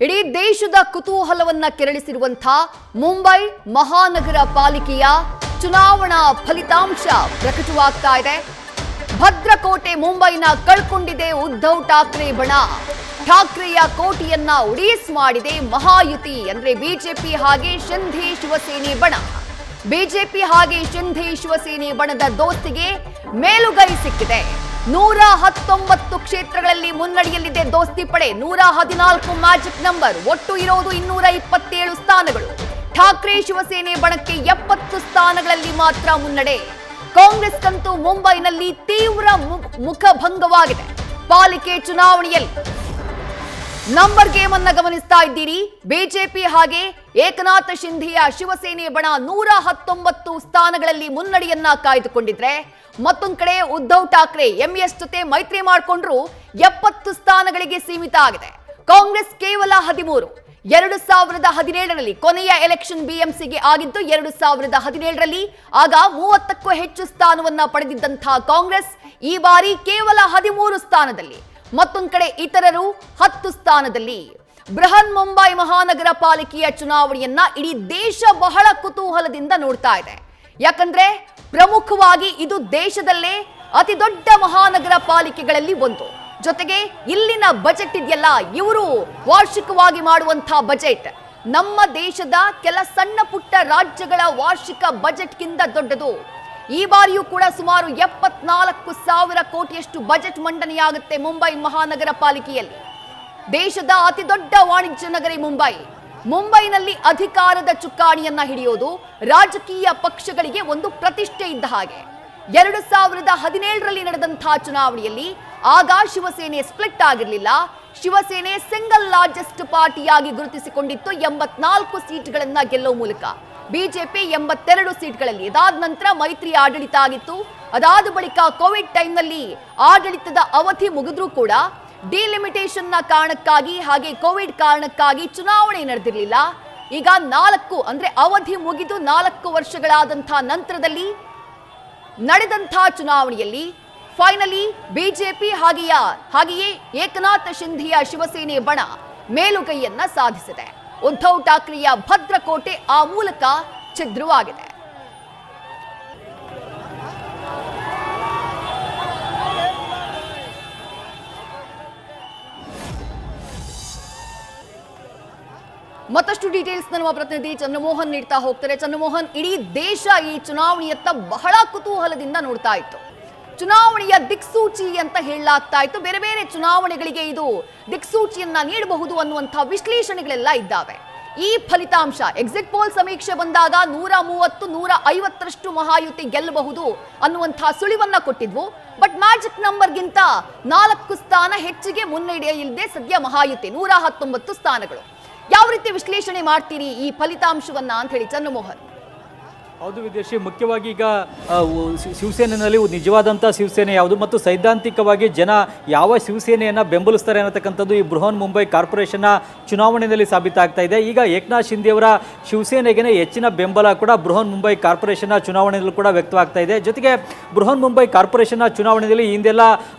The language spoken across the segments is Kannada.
ಇಡೀ ದೇಶದ ಕುತೂಹಲವನ್ನ ಕೆರಳಿಸಿರುವಂತ ಮುಂಬೈ ಮಹಾನಗರ ಪಾಲಿಕೆಯ ಚುನಾವಣಾ ಫಲಿತಾಂಶ ಪ್ರಕಟವಾಗ್ತಾ ಇದೆ. ಭದ್ರಕೋಟೆ ಮುಂಬೈನ ಕಳ್ಕೊಂಡಿದೆ ಉದ್ಧವ್ ಠಾಕ್ರೆ ಬಣ. ಠಾಕ್ರೆಯ ಕೋಟೆಯನ್ನ ಉಡೀಸ್ ಮಾಡಿದೆ ಮಹಾಯುತಿ ಅಂದ್ರೆ ಬಿಜೆಪಿ ಹಾಗೆ ಶಿಂಧೆ ಶಿವಸೇನೆ ಬಣ. ಬಿಜೆಪಿ ಹಾಗೆ ಶಿಂಧೆ ಶಿವಸೇನೆ ಬಣದ ದೋಸ್ತಿಗೆ ಮೇಲುಗೈ ಸಿಕ್ಕಿದೆ. 119 ಕ್ಷೇತ್ರಗಳಲ್ಲಿ ಮುನ್ನಡೆಯಲ್ಲಿದೆ ದೋಸ್ತಿ ಪಡೆ. 114 ಮ್ಯಾಜಿಕ್ ನಂಬರ್. ಒಟ್ಟು ಇರೋದು 227 ಸ್ಥಾನಗಳು. ಠಾಕ್ರೆ ಶಿವಸೇನೆ ಬಣಕ್ಕೆ 70 ಸ್ಥಾನಗಳಲ್ಲಿ ಮಾತ್ರ ಮುನ್ನಡೆ. ಕಾಂಗ್ರೆಸ್ಗಂತೂ ಮುಂಬೈನಲ್ಲಿ ತೀವ್ರ ಮುಖಭಂಗವಾಗಿದೆ. ಪಾಲಿಕೆ ಚುನಾವಣೆಯಲ್ಲಿ ನಂಬರ್ ಗೇಮ್ ಅನ್ನ ಗಮನಿಸ್ತಾ ಇದ್ದೀರಿ. ಬಿಜೆಪಿ ಹಾಗೆ ಏಕನಾಥ ಶಿಂಧೆಯ ಶಿವಸೇನೆ ಬಣ 119 ಸ್ಥಾನಗಳಲ್ಲಿ ಮುನ್ನಡೆಯನ್ನ ಕಾಯ್ದುಕೊಂಡಿದ್ರೆ, ಮತ್ತೊಂದು ಕಡೆ ಉದ್ಧವ್ ಠಾಕ್ರೆ ಎಂಎಸ್ ಜೊತೆ ಮೈತ್ರಿ ಮಾಡಿಕೊಂಡ್ರು 70 ಸ್ಥಾನಗಳಿಗೆ ಸೀಮಿತ ಆಗಿದೆ. ಕಾಂಗ್ರೆಸ್ ಕೇವಲ 13. 2017ರಲ್ಲಿ ಕೊನೆಯ ಎಲೆಕ್ಷನ್ ಬಿಎಂಸಿಗೆ ಆಗಿದ್ದು 2017ರಲ್ಲಿ. ಆಗ 30ಕ್ಕೂ ಹೆಚ್ಚು ಸ್ಥಾನವನ್ನ ಪಡೆದಿದ್ದಂತಹ ಕಾಂಗ್ರೆಸ್ ಈ ಬಾರಿ ಕೇವಲ 13 ಸ್ಥಾನದಲ್ಲಿ, ಮತ್ತೊಂದು ಕಡೆ ಇತರರು 10 ಸ್ಥಾನದಲ್ಲಿ. ಬೃಹನ್ ಮುಂಬೈ ಮಹಾನಗರ ಪಾಲಿಕೆಯ ಚುನಾವಣೆಯನ್ನ ಇಡೀ ದೇಶ ಬಹಳ ಕುತೂಹಲದಿಂದ ನೋಡ್ತಾ ಇದೆ. ಯಾಕಂದ್ರೆ ಪ್ರಮುಖವಾಗಿ ಇದು ದೇಶದಲ್ಲೇ ಅತಿ ದೊಡ್ಡ ಮಹಾನಗರ ಪಾಲಿಕೆಗಳಲ್ಲಿ ಒಂದು. ಜೊತೆಗೆ ಇಲ್ಲಿನ ಬಜೆಟ್ ಇದೆಯಲ್ಲ, ಇವರು ವಾರ್ಷಿಕವಾಗಿ ಮಾಡುವಂತಹ ಬಜೆಟ್ ನಮ್ಮ ದೇಶದ ಕೆಲ ಸಣ್ಣ ಪುಟ್ಟ ರಾಜ್ಯಗಳ ವಾರ್ಷಿಕ ಬಜೆಟ್ಗಿಂತ ದೊಡ್ಡದು. ಈ ಬಾರಿಯೂ ಕೂಡ ಸುಮಾರು 74,000 ಕೋಟಿಯಷ್ಟು ಬಜೆಟ್ ಮಂಡನೆಯಾಗುತ್ತೆ ಮುಂಬೈ ಮಹಾನಗರ ಪಾಲಿಕೆಯಲ್ಲಿ. ದೇಶದ ಅತಿ ದೊಡ್ಡ ವಾಣಿಜ್ಯ ನಗರಿ ಮುಂಬೈ. ಮುಂಬೈನಲ್ಲಿ ಅಧಿಕಾರದ ಚುಕ್ಕಾಣಿಯನ್ನ ಹಿಡಿಯೋದು ರಾಜಕೀಯ ಪಕ್ಷಗಳಿಗೆ ಒಂದು ಪ್ರತಿಷ್ಠೆ ಇದ್ದ ಹಾಗೆ. 2017ರಲ್ಲಿ ನಡೆದಂತಹ ಚುನಾವಣೆಯಲ್ಲಿ ಆಗ ಶಿವಸೇನೆ ಸ್ಪ್ಲಿಟ್ ಆಗಿರಲಿಲ್ಲ. ಶಿವಸೇನೆ ಸಿಂಗಲ್ ಲಾರ್ಜೆಸ್ಟ್ ಪಾರ್ಟಿಯಾಗಿ ಗುರುತಿಸಿಕೊಂಡಿತ್ತು 84 ಸೀಟ್ಗಳನ್ನ ಗೆಲ್ಲುವ ಮೂಲಕ. ಬಿಜೆಪಿ 82 ಸೀಟ್ಗಳಲ್ಲಿ. ಇದಾದ ನಂತರ ಮೈತ್ರಿ ಆಡಳಿತ ಆಗಿತ್ತು. ಅದಾದ ಬಳಿಕ ಕೋವಿಡ್ ಟೈಮ್ನಲ್ಲಿ ಆಡಳಿತದ ಅವಧಿ ಮುಗಿದ್ರೂ ಕೂಡ ಡಿಲಿಮಿಟೇಷನ್ ನ ಕಾರಣಕ್ಕಾಗಿ ಹಾಗೆ ಕೋವಿಡ್ ಕಾರಣಕ್ಕಾಗಿ ಚುನಾವಣೆ ನಡೆದಿರಲಿಲ್ಲ. ಈಗ 4 ಅಂದ್ರೆ ಅವಧಿ ಮುಗಿದು 4 ವರ್ಷಗಳಾದಂತಹ ನಂತರದಲ್ಲಿ ನಡೆದಂತಹ ಚುನಾವಣೆಯಲ್ಲಿ ಫೈನಲಿ ಬಿಜೆಪಿ ಹಾಗೆಯೇ ಏಕನಾಥ ಶಿಂಧೆಯ ಶಿವಸೇನೆ ಬಣ ಮೇಲುಗೈಯನ್ನ ಸಾಧಿಸಿದೆ. ಉದ್ಧವ್ ಠಾಕ್ರೆಯ ಭದ್ರಕೋಟೆ ಆ ಮೂಲಕ ಛಿದ್ರವಾಗಿದೆ. ಮತ್ತಷ್ಟು ಡೀಟೇಲ್ಸ್ ನಮ್ಮ ಪ್ರತಿನಿಧಿ ಚಂದ್ರಮೋಹನ್ ನೀಡ್ತಾ ಹೋಗ್ತಾರೆ. ಚಂದ್ರಮೋಹನ್, ಇಡೀ ದೇಶ ಈ ಚುನಾವಣೆಯತ್ತ ಬಹಳ ಕುತೂಹಲದಿಂದ ನೋಡ್ತಾ ಇತ್ತು. ಚುನಾವಣೆಯ ದಿಕ್ಸೂಚಿ ಅಂತ ಹೇಳಲಾಗ್ತಾ ಇತ್ತು. ಬೇರೆ ಬೇರೆ ಚುನಾವಣೆಗಳಿಗೆ ಇದು ದಿಕ್ಸೂಚಿಯನ್ನ ನೀಡಬಹುದು ಅನ್ನುವಂತಹ ವಿಶ್ಲೇಷಣೆಗಳೆಲ್ಲ ಇದ್ದಾವೆ. ಈ ಫಲಿತಾಂಶ ಎಕ್ಸಿಟ್ ಪೋಲ್ ಸಮೀಕ್ಷೆ ಬಂದಾಗ 130, 150ರಷ್ಟು ಮಹಾಯುತಿ ಗೆಲ್ಲಬಹುದು ಅನ್ನುವಂತಹ ಸುಳಿವನ್ನ ಕೊಟ್ಟಿದ್ವು. ಬಟ್ ಮ್ಯಾಜಿಕ್ ನಂಬರ್ಗಿಂತ 4 ಸ್ಥಾನ ಹೆಚ್ಚಿಗೆ ಮುನ್ನಡೆಯಿಲ್ಲದೆ ಸದ್ಯ ಮಹಾಯುತಿ 119 ಸ್ಥಾನಗಳು. ಯಾವ ರೀತಿ ವಿಶ್ಲೇಷಣೆ ಮಾಡ್ತೀರಿ ಈ ಫಲಿತಾಂಶವನ್ನ ಅಂತ ಹೇಳಿ ಚಂದ್ರಮೋಹನ್? ಹೌದು ವಿದೇಶಿ, ಮುಖ್ಯವಾಗಿ ಈಗ ಶಿವಸೇನೆಯಲ್ಲಿ ನಿಜವಾದಂಥ ಶಿವಸೇನೆ ಯಾವುದು ಮತ್ತು ಸೈದ್ಧಾಂತಿಕವಾಗಿ ಜನ ಯಾವ ಶಿವಸೇನೆಯನ್ನು ಬೆಂಬಲಿಸ್ತಾರೆ ಅನ್ನತಕ್ಕಂಥದ್ದು ಈ ಬೃಹನ್ ಮುಂಬೈ ಕಾರ್ಪೊರೇಷನ್ನ ಚುನಾವಣೆಯಲ್ಲಿ ಸಾಬೀತಾಗ್ತಾ ಇದೆ. ಈಗ ಏಕನಾಥ್ ಶಿಂಧೆಯವರ ಶಿವಸೇನೆಗೆ ಹೆಚ್ಚಿನ ಬೆಂಬಲ ಕೂಡ ಬೃಹನ್ ಮುಂಬೈ ಕಾರ್ಪೊರೇಷನ್ನ ಚುನಾವಣೆಯಲ್ಲೂ ಕೂಡ ವ್ಯಕ್ತವಾಗ್ತಾ ಇದೆ. ಜೊತೆಗೆ ಬೃಹನ್ ಮುಂಬೈ ಕಾರ್ಪೊರೇಷನ್ನ ಚುನಾವಣೆಯಲ್ಲಿ ಹಿಂದೆಲ್ಲ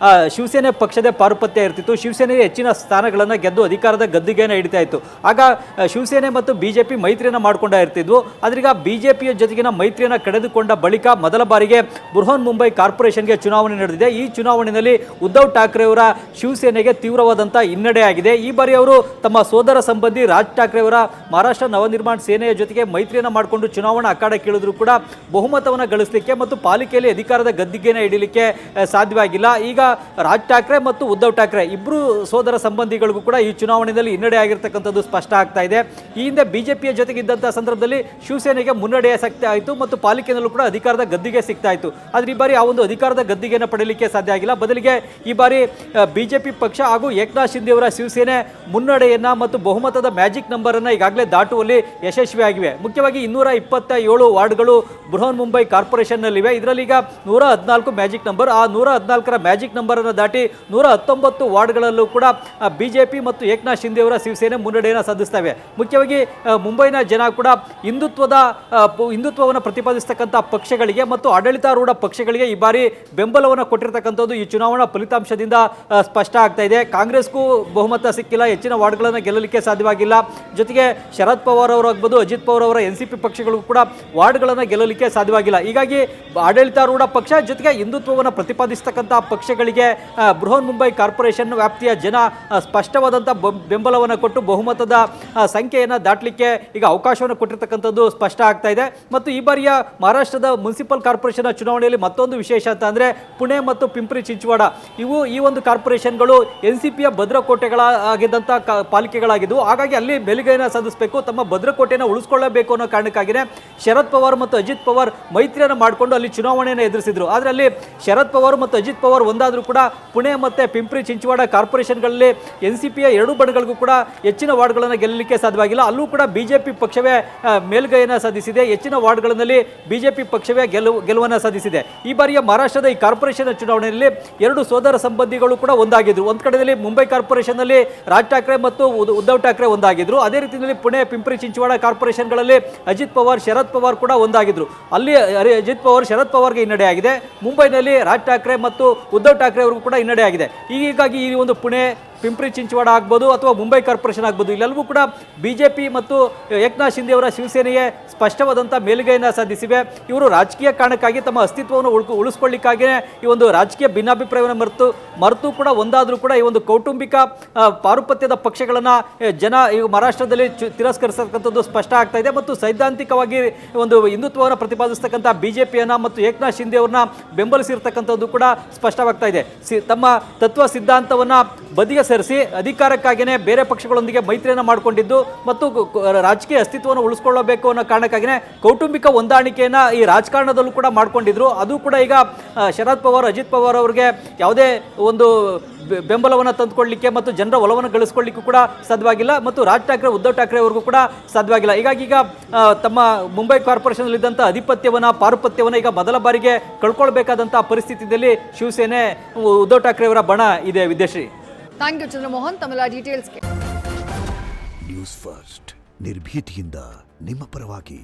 ಶಿವಸೇನೆ ಪಕ್ಷದ ಪಾರುಪತ್ಯ ಇರ್ತಿತ್ತು. ಶಿವಸೇನೆ ಹೆಚ್ಚಿನ ಸ್ಥಾನಗಳನ್ನು ಗೆದ್ದು ಅಧಿಕಾರದ ಗದ್ದುಗೆಯನ್ನು ಹಿಡಿತಾ ಇತ್ತು. ಆಗ ಶಿವಸೇನೆ ಮತ್ತು ಬಿಜೆಪಿ ಮೈತ್ರಿಯನ್ನು ಮಾಡ್ಕೊಂಡ ಇರ್ತಿದ್ವು. ಆದ್ರೀಗ ಬಿಜೆಪಿಯ ಜೊತೆಗಿನ ಮೈತ್ರಿಯನ್ನು ಕಳೆದುಕೊಂಡ ಬಳಿಕ ಮೊದಲ ಬಾರಿಗೆ ಬೃಹನ್ ಮುಂಬೈ ಕಾರ್ಪೊರೇಷನ್ಗೆ ಚುನಾವಣೆ ನಡೆದಿದೆ. ಈ ಚುನಾವಣೆಯಲ್ಲಿ ಉದ್ಧವ್ ಠಾಕ್ರೆ ಅವರ ಶಿವಸೇನೆಗೆ ತೀವ್ರವಾದಂತಹ ಹಿನ್ನಡೆ ಆಗಿದೆ. ಈ ಬಾರಿ ಅವರು ತಮ್ಮ ಸೋದರ ಸಂಬಂಧಿ ರಾಜ್ ಠಾಕ್ರೆ ಅವರ ಮಹಾರಾಷ್ಟ್ರ ನವನಿರ್ಮಾಣ ಸೇನೆಯ ಜೊತೆಗೆ ಮೈತ್ರಿಯನ್ನು ಮಾಡಿಕೊಂಡು ಚುನಾವಣಾ ಅಖಾಡಕ್ಕಿಳಿದ್ರು ಕೂಡ ಬಹುಮತವನ್ನು ಗಳಿಸಲಿಕ್ಕೆ ಮತ್ತು ಪಾಲಿಕೆಯಲ್ಲಿ ಅಧಿಕಾರದ ಗದ್ದಿಗೆಯನ್ನು ಹಿಡಿಯಲಿಕ್ಕೆ ಸಾಧ್ಯವಾಗಿಲ್ಲ. ಈಗ ರಾಜ್ ಠಾಕ್ರೆ ಮತ್ತು ಉದ್ಧವ್ ಠಾಕ್ರೆ ಇಬ್ಬರು ಸೋದರ ಸಂಬಂಧಿಗಳಿಗೂ ಕೂಡ ಈ ಚುನಾವಣೆಯಲ್ಲಿ ಹಿನ್ನಡೆ ಆಗಿರ್ತಕ್ಕಂಥದ್ದು ಸ್ಪಷ್ಟ ಆಗ್ತಾ ಇದೆ. ಈ ಹಿಂದೆ ಬಿಜೆಪಿಯ ಜೊತೆಗಿದ್ದಂತಹ ಸಂದರ್ಭದಲ್ಲಿ ಶಿವಸೇನೆಗೆ ಮುನ್ನಡೆಯ ಶಕ್ತಿ ಆಯಿತು ಮತ್ತು ಪಾಲಿಕೆಯಲ್ಲೂ ಕೂಡ ಅಧಿಕಾರದ ಗದ್ದಿಗೆ ಸಿಗ್ತಾ ಇತ್ತು. ಆದರೆ ಈ ಬಾರಿ ಆ ಒಂದು ಅಧಿಕಾರದ ಗದ್ದಿಗೆಯನ್ನು ಪಡೆಯಲಿಕ್ಕೆ ಸಾಧ್ಯ ಆಗಿಲ್ಲ. ಬದಲಿಗೆ ಈ ಬಾರಿ ಬಿಜೆಪಿ ಪಕ್ಷ ಹಾಗೂ ಏಕನಾಥ್ ಶಿಂಧೆಯವರ ಶಿವಸೇನೆ ಮುನ್ನಡೆಯನ್ನ ಮತ್ತು ಬಹುಮತದ ಮ್ಯಾಜಿಕ್ ನಂಬರ್ ಅನ್ನು ಈಗಾಗಲೇ ದಾಟುವಲ್ಲಿ ಯಶಸ್ವಿಯಾಗಿವೆ. ಮುಖ್ಯವಾಗಿ 227 ವಾರ್ಡ್ಗಳು ಬೃಹನ್ ಮುಂಬೈ ಕಾರ್ಪೊರೇಷನ್ನಲ್ಲಿವೆ. ಇದರಲ್ಲಿ ಈಗ 114 ಮ್ಯಾಜಿಕ್ ನಂಬರ್. ಆ 114ರ ಮ್ಯಾಜಿಕ್ ನಂಬರ್ ಅನ್ನು ದಾಟಿ 119 ವಾರ್ಡ್ಗಳಲ್ಲೂ ಕೂಡ ಬಿಜೆಪಿ ಮತ್ತು ಏಕನಾಥ್ ಶಿಂಧೆಯವರ ಶಿವಸೇನೆ ಮುನ್ನಡೆಯನ್ನು ಸಾಧಿಸ್ತವೆ. ಮುಖ್ಯವಾಗಿ ಮುಂಬೈನ ಜನ ಕೂಡ ಹಿಂದುತ್ವ ಹಿಂದುತ್ವವನ್ನು ಪ್ರತಿಪಾದಿಸ್ತಕ್ಕಂಥ ಪಕ್ಷಗಳಿಗೆ ಮತ್ತು ಆಡಳಿತಾರೂಢ ಪಕ್ಷಗಳಿಗೆ ಈ ಬಾರಿ ಬೆಂಬಲವನ್ನು ಕೊಟ್ಟಿರ್ತಕ್ಕಂಥದ್ದು ಈ ಚುನಾವಣಾ ಫಲಿತಾಂಶದಿಂದ ಸ್ಪಷ್ಟ ಆಗ್ತಾ ಇದೆ. ಕಾಂಗ್ರೆಸ್ಗೂ ಬಹುಮತ ಸಿಕ್ಕಿಲ್ಲ, ಹೆಚ್ಚಿನ ವಾರ್ಡ್ಗಳನ್ನು ಗೆಲ್ಲಲಿಕ್ಕೆ ಸಾಧ್ಯವಾಗಿಲ್ಲ. ಜೊತೆಗೆ ಶರದ್ ಪವಾರ್ ಅವರಾಗ್ಬೋದು, ಅಜಿತ್ ಪವಾರ್ ಅವರ NCP ಪಕ್ಷಗಳಿಗೂ ಕೂಡ ವಾರ್ಡ್ಗಳನ್ನು ಗೆಲ್ಲಲಿಕ್ಕೆ ಸಾಧ್ಯವಾಗಿಲ್ಲ. ಹೀಗಾಗಿ ಆಡಳಿತಾರೂಢ ಪಕ್ಷ ಜೊತೆಗೆ ಹಿಂದುತ್ವವನ್ನು ಪ್ರತಿಪಾದಿಸ್ತಕ್ಕಂಥ ಪಕ್ಷಗಳಿಗೆ ಬೃಹನ್ ಮುಂಬೈ ಕಾರ್ಪೊರೇಷನ್ ವ್ಯಾಪ್ತಿಯ ಜನ ಸ್ಪಷ್ಟವಾದಂಥ ಬೆಂಬಲವನ್ನು ಕೊಟ್ಟು ಬಹುಮತದ ಸಂಖ್ಯೆಯನ್ನು ದಾಟಲಿಕ್ಕೆ ಈಗ ಅವಕಾಶವನ್ನು ಕೊಟ್ಟಿರ್ತಕ್ಕಂಥದ್ದು ಸ್ಪಷ್ಟ ಆಗ್ತಾ ಇದೆ. ಮತ್ತು ಈ ಬಾರಿಯ ಮಹಾರಾಷ್ಟ್ರದ ಮುನ್ಸಿಪಲ್ ಕಾರ್ಪೊರೇಷನ್ ಚುನಾವಣೆಯಲ್ಲಿ ಮತ್ತೊಂದು ವಿಶೇಷ ಅಂತ ಅಂದರೆ ಪುಣೆ ಮತ್ತು ಪಿಂಪ್ರಿ ಚಿಂಚವಾಡ ಈ ಒಂದು ಕಾರ್ಪೊರೇಷನ್ಗಳು NCPಯ ಭದ್ರಕೋಟೆಗಳಾಗಿದ್ದಂಥ ಪಾಲಿಕೆಗಳಾಗಿದ್ದವು. ಹಾಗಾಗಿ ಅಲ್ಲಿ ಮೇಲುಗೈನ ಸಾಧಿಸಬೇಕು, ತಮ್ಮ ಭದ್ರಕೋಟೆಯನ್ನು ಉಳಿಸ್ಕೊಳ್ಳಬೇಕು ಅನ್ನೋ ಕಾರಣಕ್ಕಾಗಿಯೇ ಶರದ್ ಪವಾರ್ ಮತ್ತು ಅಜಿತ್ ಪವಾರ್ ಮೈತ್ರಿಯನ್ನು ಮಾಡಿಕೊಂಡು ಅಲ್ಲಿ ಚುನಾವಣೆಯನ್ನು ಎದುರಿಸಿದ್ರು. ಆದರೆ ಅಲ್ಲಿ ಶರದ್ ಪವಾರ್ ಮತ್ತು ಅಜಿತ್ ಪವಾರ್ ಒಂದಾದರೂ ಕೂಡ ಪುಣೆ ಮತ್ತು ಪಿಂಪ್ರಿ ಚಿಂಚವಾಡ ಕಾರ್ಪೊರೇಷನ್ಗಳಲ್ಲಿ NCPಯ ಎರಡೂ ಬಣಗಳಿಗೂ ಕೂಡ ಹೆಚ್ಚಿನ ವಾರ್ಡ್ಗಳನ್ನು ಗೆಲ್ಲಲಿಕ್ಕೆ ಸಾಧ್ಯವಾಗಿಲ್ಲ. ಅಲ್ಲೂ ಕೂಡ BJP ಪಕ್ಷವೇ ಮೇಲುಗೈಯನ್ನು ಸಾಧಿಸಿದೆ. ಹೆಚ್ಚಿನ ವಾರ್ಡ್ಗಳಲ್ಲಿ BJP ಪಕ್ಷವೇ ಗೆಲುವನ್ನು ಸಾಧಿಸಿದೆ. ಈ ಬಾರಿಯ ಮಹಾರಾಷ್ಟ್ರದ ಈ ಕಾರ್ಪೊರೇಷನ್ ಚುನಾವಣೆಯಲ್ಲಿ ಎರಡು ಸೋದರ ಸಂಬಂಧಿಗಳು ಕೂಡ ಒಂದಾಗಿದ್ರು. ಒಂದು ಕಡೆಯಲ್ಲಿ ಮುಂಬೈ ಕಾರ್ಪೊರೇಷನ್ನಲ್ಲಿ ರಾಜ್ ಠಾಕ್ರೆ ಮತ್ತು ಉದ್ಧವ್ ಠಾಕ್ರೆ ಒಂದಾಗಿದ್ರು. ಅದೇ ರೀತಿಯಲ್ಲಿ ಪುಣೆ ಪಿಂಪ್ರಿ ಚಿಂಚವಾಡ ಕಾರ್ಪೊರೇಷನ್ಗಳಲ್ಲಿ ಅಜಿತ್ ಪವಾರ್ ಶರದ್ ಪವಾರ್ ಕೂಡ ಒಂದಾಗಿದ್ರು. ಅಲ್ಲಿ ಅಜಿತ್ ಪವಾರ್ ಶರದ್ ಪವಾರ್ಗೆ ಹಿನ್ನಡೆಯಾಗಿದೆ. ಮುಂಬೈನಲ್ಲಿ ರಾಜ್ ಠಾಕ್ರೆ ಮತ್ತು ಉದ್ಧವ್ ಠಾಕ್ರೆ ಅವರಿಗೂ ಕೂಡ ಹಿನ್ನಡೆಯಾಗಿದೆ. ಹೀಗಾಗಿ ಈ ಒಂದು ಪುಣೆ ಪಿಂಪ್ರಿ ಚಿಂಚವಾಡ ಆಗ್ಬೋದು ಅಥವಾ ಮುಂಬೈ ಕಾರ್ಪೊರೇಷನ್ ಆಗ್ಬೋದು, ಇಲ್ಲೆಲ್ಲವೂ ಕೂಡ BJP ಮತ್ತು ಏಕನಾಥ್ ಶಿಂದೆ ಅವರ ಶಿವಸೇನೆಯೇ ಸ್ಪಷ್ಟವಾದಂಥ ಮೇಲುಗೈಯನ್ನು ಸಾಧಿಸಿವೆ. ಇವರು ರಾಜಕೀಯ ಕಾರಣಕ್ಕಾಗಿ ತಮ್ಮ ಅಸ್ತಿತ್ವವನ್ನು ಉಳಿಸ್ಕೊಳ್ಳಿಕ್ಕಾಗಿಯೇ ಈ ಒಂದು ರಾಜಕೀಯ ಭಿನ್ನಾಭಿಪ್ರಾಯವನ್ನು ಮರೆತು ಕೂಡ ಒಂದಾದರೂ ಕೂಡ ಈ ಒಂದು ಕೌಟುಂಬಿಕ ಪಾರುಪತ್ಯದ ಪಕ್ಷಗಳನ್ನು ಜನ ಈ ಮಹಾರಾಷ್ಟ್ರದಲ್ಲಿ ತಿರಸ್ಕರಿಸತಕ್ಕಂಥದ್ದು ಸ್ಪಷ್ಟ ಆಗ್ತಾ ಇದೆ. ಮತ್ತು ಸೈದ್ಧಾಂತಿಕವಾಗಿ ಒಂದು ಹಿಂದುತ್ವವನ್ನು ಪ್ರತಿಪಾದಿಸ್ತಕ್ಕಂಥ BJPಯನ್ನು ಮತ್ತು ಏಕನಾಥ್ ಶಿಂದೆ ಅವ್ರನ್ನ ಬೆಂಬಲಿಸಿರ್ತಕ್ಕಂಥದ್ದು ಕೂಡ ಸ್ಪಷ್ಟವಾಗ್ತಾ ಇದೆ. ತಮ್ಮ ತತ್ವ ಸಿದ್ಧಾಂತವನ್ನು ಬದಿಗೆ ಸರಿಸಿ ಅಧಿಕಾರಕ್ಕಾಗಿಯೇ ಬೇರೆ ಪಕ್ಷಗಳೊಂದಿಗೆ ಮೈತ್ರಿಯನ್ನು ಮಾಡಿಕೊಂಡಿದ್ದು ಮತ್ತು ರಾಜಕೀಯ ಅಸ್ತಿತ್ವವನ್ನು ಉಳಿಸ್ಕೊಳ್ಳಬೇಕು ಅನ್ನೋ ಕಾರಣಕ್ಕಾಗಿಯೇ ಕೌಟುಂಬಿಕ ಹೊಂದಾಣಿಕೆಯನ್ನು ಈ ರಾಜಕಾರಣದಲ್ಲೂ ಕೂಡ ಮಾಡ್ಕೊಂಡಿದ್ರು. ಅದು ಕೂಡ ಈಗ ಶರದ್ ಪವಾರ್ ಅಜಿತ್ ಪವಾರ್ ಅವರಿಗೆ ಯಾವುದೇ ಒಂದು ಬೆಂಬಲವನ್ನು ತಂದುಕೊಳ್ಳಲಿಕ್ಕೆ ಮತ್ತು ಜನರ ಒಲವನ್ನು ಗಳಿಸ್ಕೊಳ್ಳಿಕ್ಕೂ ಕೂಡ ಸಾಧ್ಯವಾಗಿಲ್ಲ. ಮತ್ತು ರಾಜ್ ಠಾಕ್ರೆ ಉದ್ಧವ್ ಠಾಕ್ರೆ ಅವರಿಗೂ ಕೂಡ ಸಾಧ್ಯವಾಗಿಲ್ಲ. ಹೀಗಾಗಿ ಈಗ ತಮ್ಮ ಮುಂಬೈ ಕಾರ್ಪೊರೇಷನ್ನಲ್ಲಿದ್ದಂಥ ಪಾರುಪತ್ಯವನ್ನು ಈಗ ಮೊದಲ ಬಾರಿಗೆ ಕಳ್ಕೊಳ್ಬೇಕಾದಂಥ ಪರಿಸ್ಥಿತಿಯಲ್ಲಿ ಶಿವಸೇನೆ ಉದ್ಧವ್ ಠಾಕ್ರೆ ಅವರ ಬಣ ಇದೆ. Vidyashree, thank you Chandramohan. ತಮ್ಮೆಲ್ಲ ಡೀಟೇಲ್ಸ್ಗೆ ನ್ಯೂಸ್ ಫಸ್ಟ್ ನಿರ್ಭೀತಿಯಿಂದ ನಿಮ್ಮ ಪರವಾಗಿ.